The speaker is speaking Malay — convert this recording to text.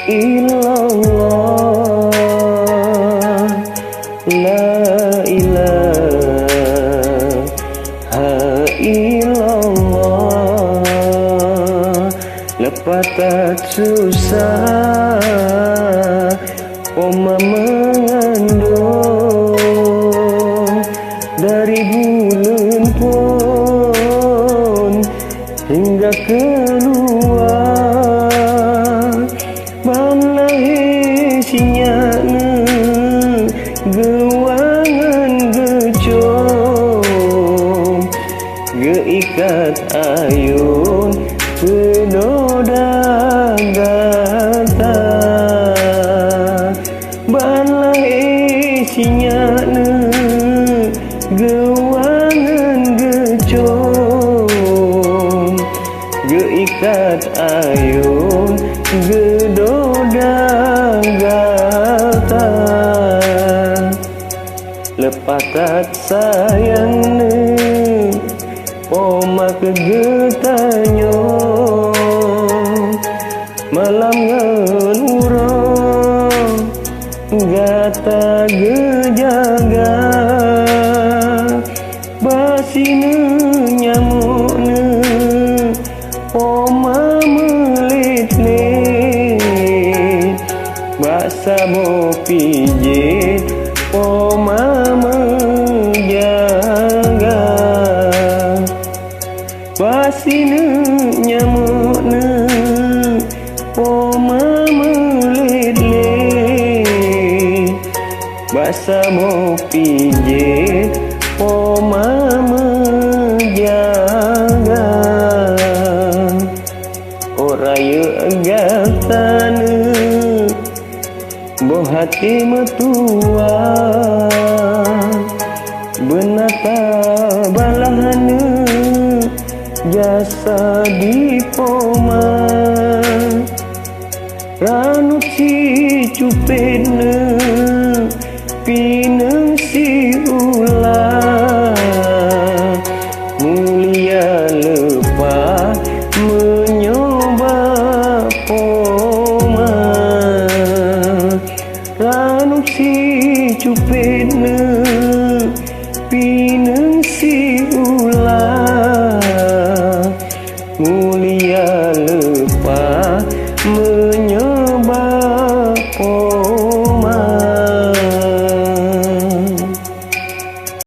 illallah, la ilaha illallah. Lepas tak susah Oma mengandung, dari bulan pun hingga keluar. Balai sinyakna gewangan gecom, geikat ayun penoda gata. Balai sinyakna gewangan gecom, geikat ayun gedodang gata. Lepas kat sayangna pomak getanyo, malam ngenurong gata gejaga. Basina nyamukna poma melit-lit, baksa mo pijit poma menjaga. Basina nyamukna poma melit-lit, baksa mo pijit poma menjaga. Oraya gatana boh hati metua, benata balahana jasa di poma. Ranu si cupetna pinang si ulah, mulia lepas menyoba poma. Ranu si cupetna pinang si ulah, mulia